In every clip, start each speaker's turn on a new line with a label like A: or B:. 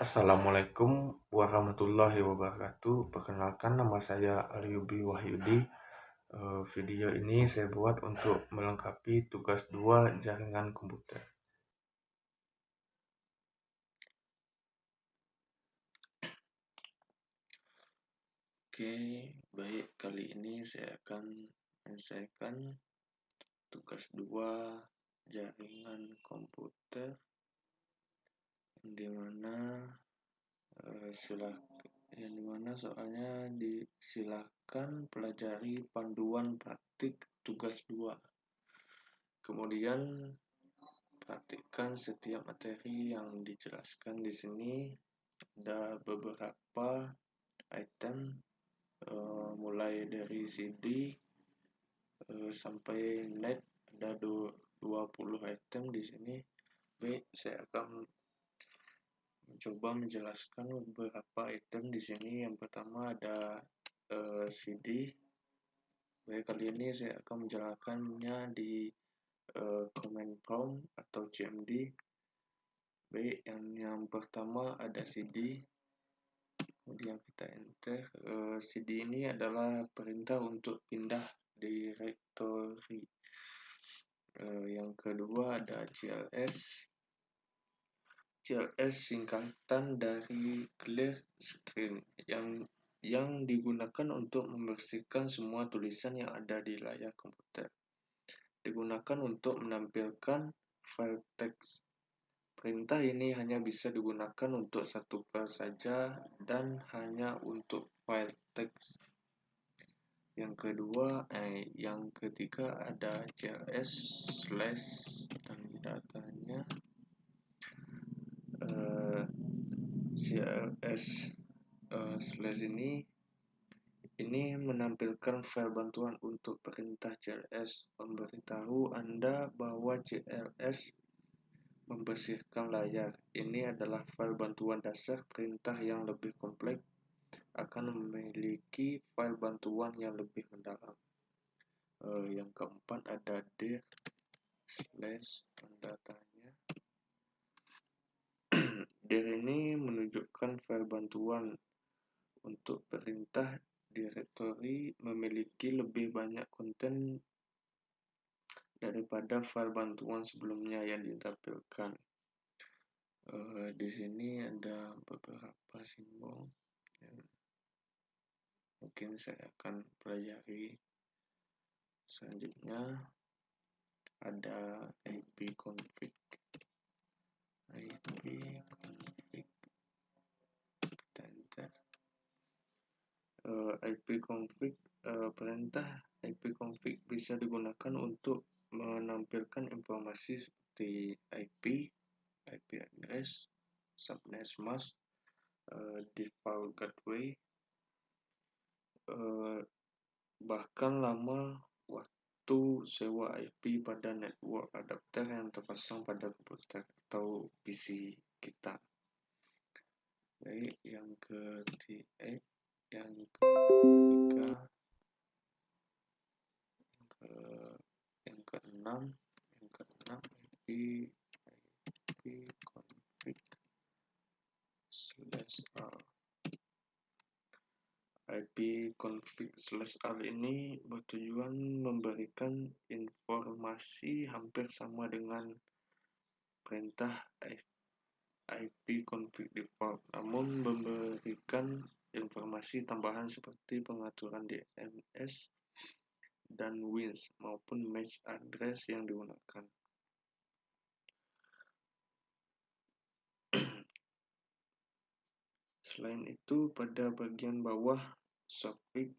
A: Assalamualaikum warahmatullahi wabarakatuh. Perkenalkan, nama saya Aryubi Wahyudi. Video ini saya buat untuk melengkapi tugas 2 jaringan komputer.
B: Oke, baik. Kali ini saya akan menyelesaikan tugas 2 jaringan komputer, yang dimana soalnya disilakan pelajari panduan praktik tugas 2. Kemudian praktikkan setiap materi yang dijelaskan di sini. Ada beberapa item, mulai dari CD sampai net, ada 20 item di sini. Baik, saya akan mencoba menjelaskan beberapa item di sini. Yang pertama ada CD. Baik, kali ini saya akan menjelaskannya di command prompt atau CMD. Baik, yang pertama ada CD. Kemudian kita enter. CD ini adalah perintah untuk pindah directory. Yang kedua ada CLS. CLS singkatan dari clear screen yang digunakan untuk membersihkan semua tulisan yang ada di layar komputer. Digunakan untuk menampilkan file teks. Perintah ini hanya bisa digunakan untuk satu file saja dan hanya untuk file teks. Yang ketiga ada CLS slash tanda tanya. CLS slash ini menampilkan file bantuan untuk perintah CLS, memberitahu Anda bahwa CLS membersihkan layar. Ini adalah file bantuan dasar. Perintah yang lebih kompleks akan memiliki file bantuan yang lebih mendalam. Yang keempat ada dir slash tanda tanya. Dir ini menunjukkan file bantuan untuk perintah directory memiliki lebih banyak konten daripada file bantuan sebelumnya yang ditampilkan. Di sini ada beberapa simbol yang mungkin saya akan pelajari. Selanjutnya ada ipconfig. Kita enter. ipconfig, perintah ipconfig bisa digunakan untuk menampilkan informasi seperti IP address, subnet mask, default gateway, bahkan lama waktu sewa IP pada network adapter yang terpasang pada komputer atau PC kita. Baik, yang keenam ipconfig slash r. ipconfig/r ini bertujuan memberikan informasi hampir sama dengan perintah ipconfig default, namun memberikan informasi tambahan seperti pengaturan DNS dan WINS maupun MAC address yang digunakan. Selain itu, pada bagian bawah, suffix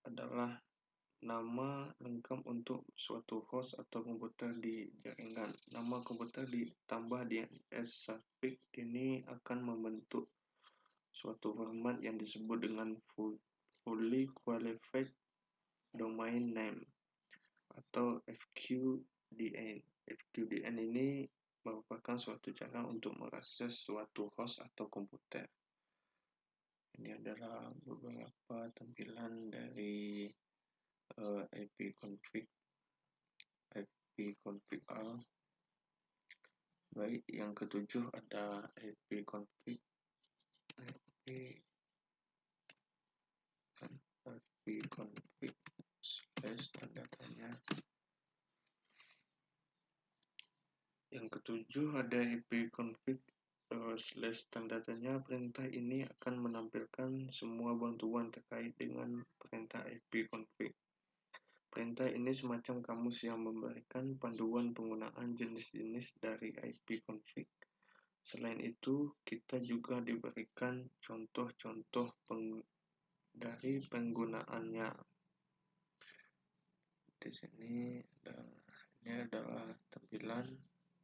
B: adalah nama lengkap untuk suatu host atau komputer di jaringan. Nama komputer ditambah DNS suffix ini akan membentuk suatu format yang disebut dengan fully qualified domain name atau FQDN. FQDN ini merupakan suatu cara untuk mengakses suatu host atau komputer. Ini adalah beberapa tampilan dari ipconfig R. Baik, yang ketujuh ada ipconfig Yang ketujuh ada ipconfig tanda tanya. Perintah ini akan menampilkan semua bantuan terkait dengan perintah ipconfig. Perintah ini semacam kamus yang memberikan panduan penggunaan jenis-jenis dari ipconfig. Selain itu, kita juga diberikan contoh-contoh dari penggunaannya. Di sini ini adalah tampilan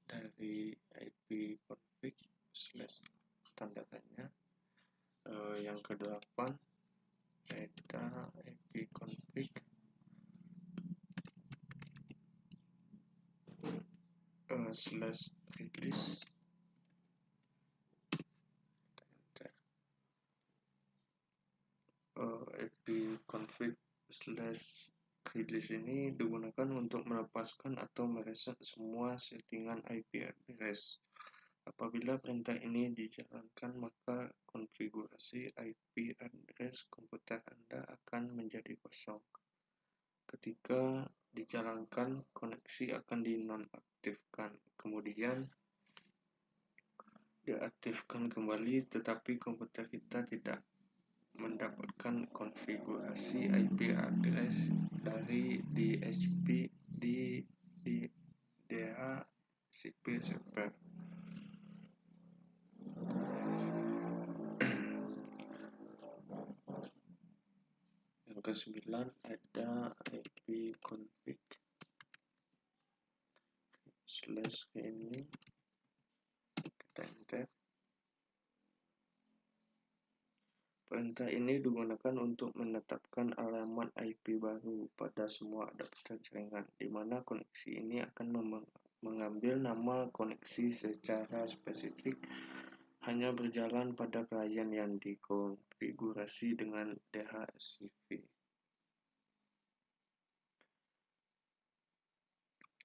B: dari ipconfig tanda tanya. Yang ke-8 ada ipconfig /release. ipconfig /release ini digunakan untuk melepaskan atau mereset semua settingan IP address. Apabila perintah ini dijalankan, maka konfigurasi IP address komputer Anda akan menjadi kosong. Ketika dijalankan, koneksi akan dinonaktifkan, kemudian diaktifkan kembali, tetapi komputer kita tidak mendapatkan konfigurasi IP address dari DHCP di DHCP server. Yang ke-9 ada ipconfig /ini. Kita enter. Perintah ini digunakan untuk menetapkan alamat IP baru pada semua adapter jaringan, di mana koneksi ini akan mengambil nama koneksi secara spesifik, hanya berjalan pada klien yang dikonfigurasi dengan DHCP.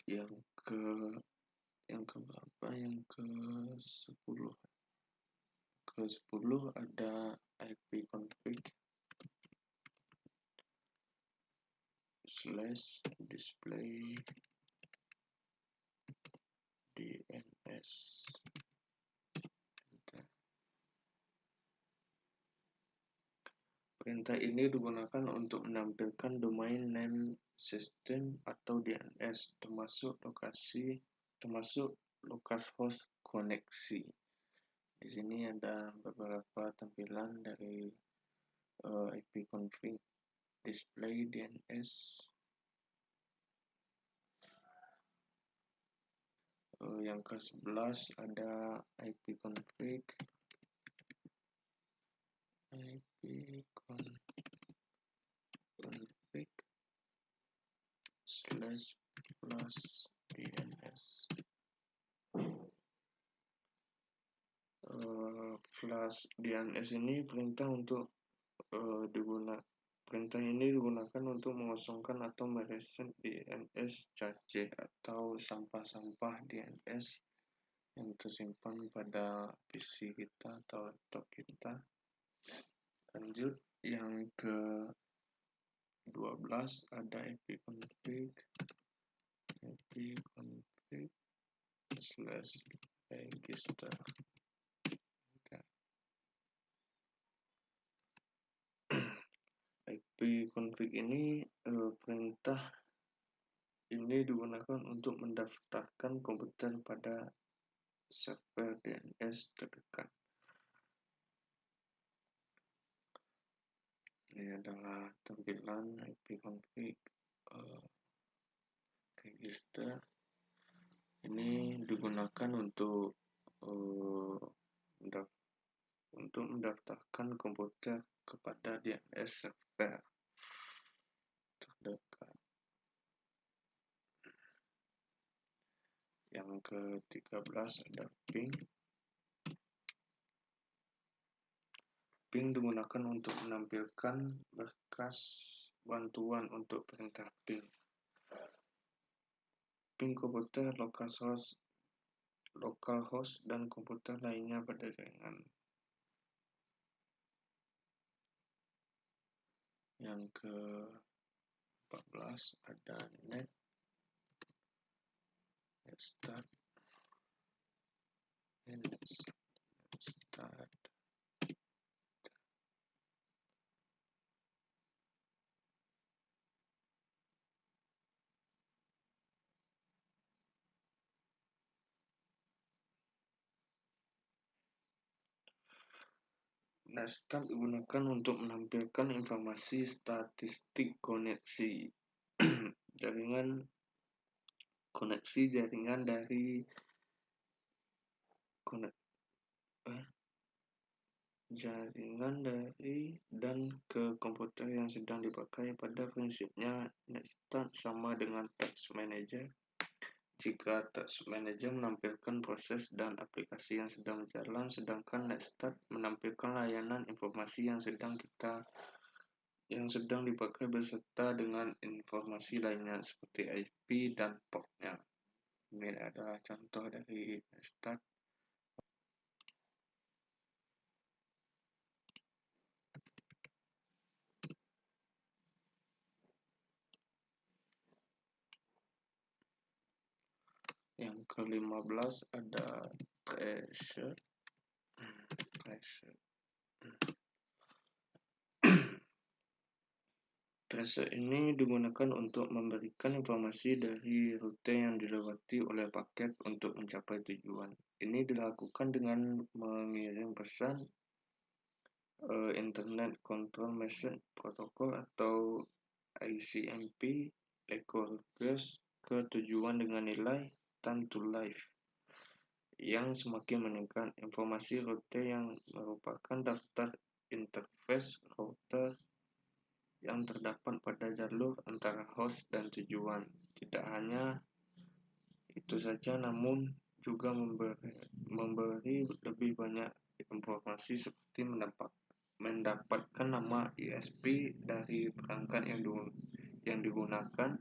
B: Yang ke-10 ada ipconfig /display DNS. Perintah ini digunakan untuk menampilkan domain name system atau DNS, termasuk localhost koneksi. Di sini ada beberapa tampilan dari ipconfig display DNS. Yang ke-11 ada ipconfig /DNS. /DNS ini perintah ini digunakan untuk mengosongkan atau mereset DNS cache atau sampah-sampah DNS yang tersimpan pada PC kita atau laptop kita. Lanjut, yang ke-12 ada ipconfig /register. ipconfig ini perintah ini digunakan untuk mendaftarkan komputer pada server DNS terdekat. Ini adalah tampilan ipconfig register. Ini digunakan untuk mendaftarkan komputer kepada DNS server terdekat. Yang ke-13 ada ping. Ping digunakan untuk menampilkan berkas bantuan untuk perintah ping. Ping komputer localhost dan komputer lainnya pada jaringan. Yang ke-14 ada net start. Start. Netstat digunakan untuk menampilkan informasi statistik koneksi jaringan dari dan ke komputer yang sedang dipakai. Pada prinsipnya, Netstat sama dengan Task Manager. Jika Task Manager menampilkan proses dan aplikasi yang sedang berjalan, sedangkan Netstat menampilkan layanan informasi yang sedang dipakai beserta dengan informasi lainnya seperti IP dan portnya. Ini adalah contoh dari Netstat. Yang ke-15 ada Tracer. Tracer ini digunakan untuk memberikan informasi dari rute yang dilewati oleh paket untuk mencapai tujuan. Ini dilakukan dengan mengirim pesan Internet Control Message Protocol atau ICMP echo request ke tujuan dengan nilai time to life yang semakin meningkat. Informasi rute yang merupakan daftar interface router yang terdapat pada jalur antara host dan tujuan. Tidak hanya itu saja, namun juga memberi lebih banyak informasi seperti mendapatkan nama ISP dari perangkat yang digunakan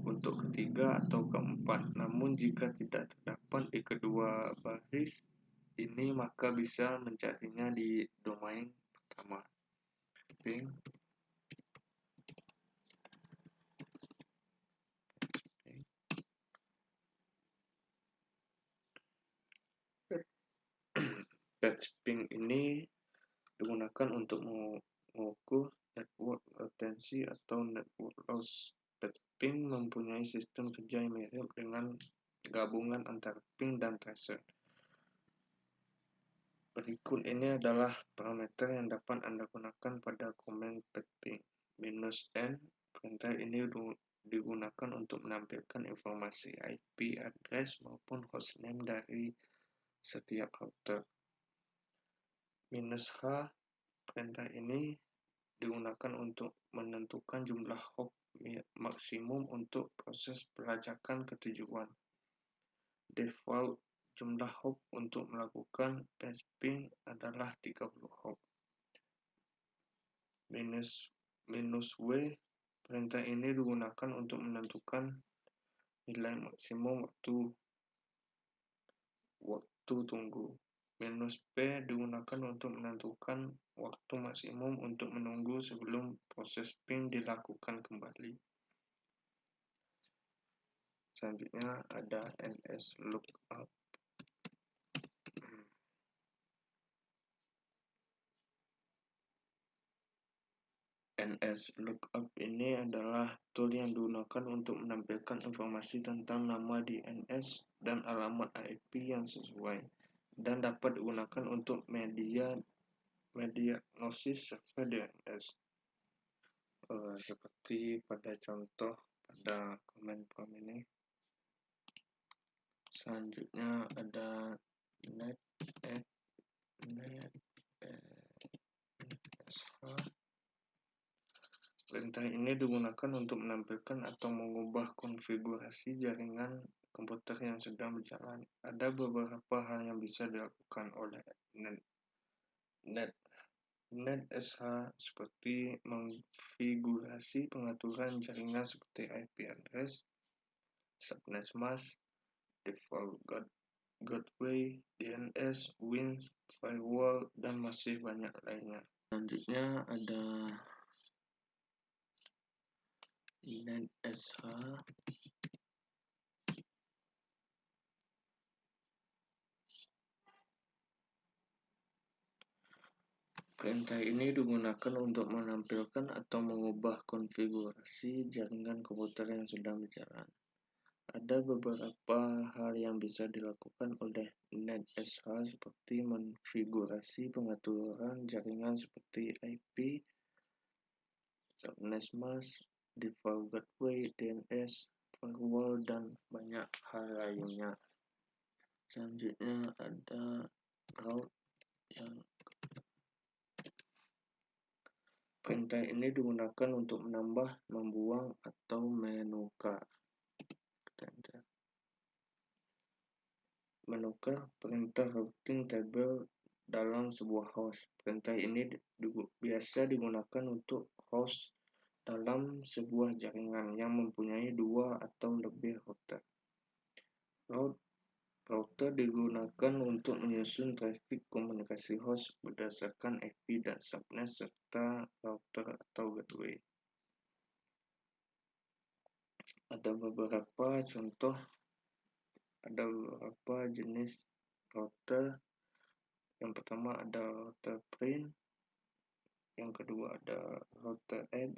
B: untuk ketiga atau keempat. Namun jika tidak terdapat di kedua baris ini, maka bisa mencarinya di domain pertama. Patchping ini digunakan untuk mengukur network latency atau network loss. Patchping mempunyai sistem kerja yang mirip dengan gabungan antara ping dan tracer. Berikut ini adalah parameter yang dapat Anda gunakan pada komen patchping. "-n", perintah ini digunakan untuk menampilkan informasi IP address maupun hostname dari setiap router. "-h", perintah ini digunakan untuk menentukan jumlah hop maksimum untuk proses pelacakan ke tujuan. Default jumlah hop untuk melakukan patchping adalah 30 hop. "-w", perintah ini digunakan untuk menentukan nilai maksimum waktu tunggu. "-p", digunakan untuk menentukan waktu maksimum untuk menunggu sebelum proses ping dilakukan kembali. Selanjutnya ada NSLookup. NSLookup ini adalah tool yang digunakan untuk menampilkan informasi tentang nama DNS dan alamat IP yang sesuai, dan dapat digunakan untuk mendiagnosis server DNS. Seperti pada contoh pada komen ini. Selanjutnya ada NetSH. Perintah ini digunakan untuk menampilkan atau mengubah konfigurasi jaringan komputer yang sedang berjalan. Ada beberapa hal yang bisa dilakukan oleh NetSH, seperti mengkonfigurasi pengaturan jaringan seperti IP address, subnet mask, default gateway, DNS, WIN, firewall, dan masih banyak lainnya. Selanjutnya ada NetSH. Perintah ini digunakan untuk menampilkan atau mengubah konfigurasi jaringan komputer yang sedang berjalan. Ada beberapa hal yang bisa dilakukan oleh NetSH seperti konfigurasi pengaturan jaringan seperti IP, subnet mask, default gateway, DNS, firewall, dan banyak hal lainnya. Selanjutnya ada route yang perintah ini digunakan untuk menambah, membuang, atau menukar. Menukar perintah routing table dalam sebuah host. Perintah ini biasa digunakan untuk host dalam sebuah jaringan yang mempunyai dua atau lebih router. Router digunakan untuk menyusun trafik komunikasi host berdasarkan IP dan subnet serta router atau gateway. Ada beberapa jenis router. Yang pertama ada router print, yang kedua ada router add,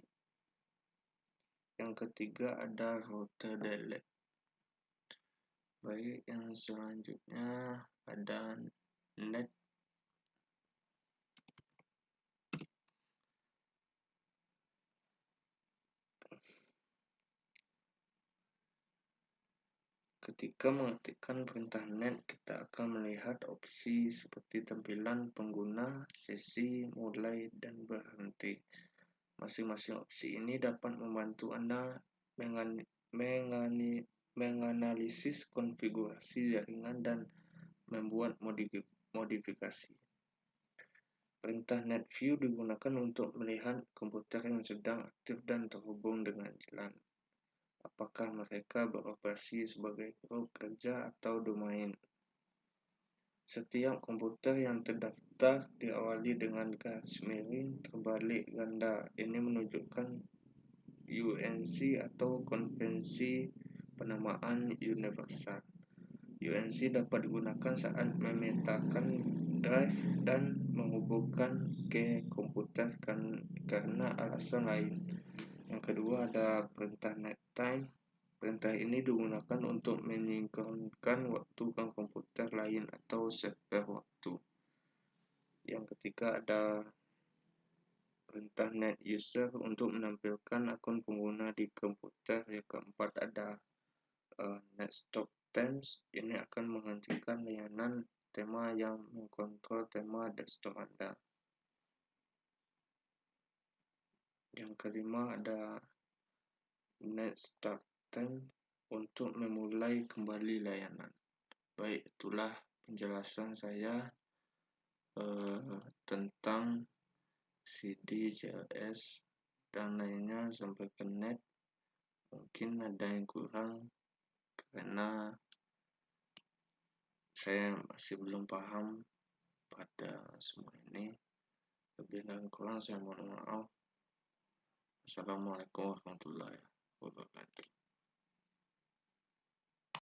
B: yang ketiga ada router delete. Baik, yang selanjutnya ada net. Ketika mengetikkan perintah net, kita akan melihat opsi seperti tampilan pengguna, sesi, mulai, dan berhenti. Masing-masing opsi ini dapat membantu Anda menganalisis konfigurasi jaringan dan membuat modifikasi. Perintah NetView digunakan untuk melihat komputer yang sedang aktif dan terhubung dengan jalan. Apakah mereka beroperasi sebagai grup kerja atau domain. Setiap komputer yang terdaftar diawali dengan garis miring terbalik ganda. Ini menunjukkan UNC atau konvensi penamaan universal. UNC dapat digunakan saat memetakan drive dan menghubungkan ke komputer karena alasan lain. Yang kedua ada perintah NetTime. Perintah ini digunakan untuk menyinkronkan waktu ke komputer lain atau server waktu. Yang ketiga ada perintah NetUser untuk menampilkan akun pengguna di komputer. Yang keempat ada NetStopTimes. Ini akan menghentikan layanan tema yang mengkontrol tema desktop Anda. Yang kelima ada NetStartTime untuk memulai kembali layanan. Baik, itulah penjelasan saya tentang CD, JLS, dan lainnya sampai ke net. Mungkin ada yang kurang karena saya masih belum paham pada semua ini. Lebih dan kurang saya mohon maaf. Assalamualaikum warahmatullahi wabarakatuh.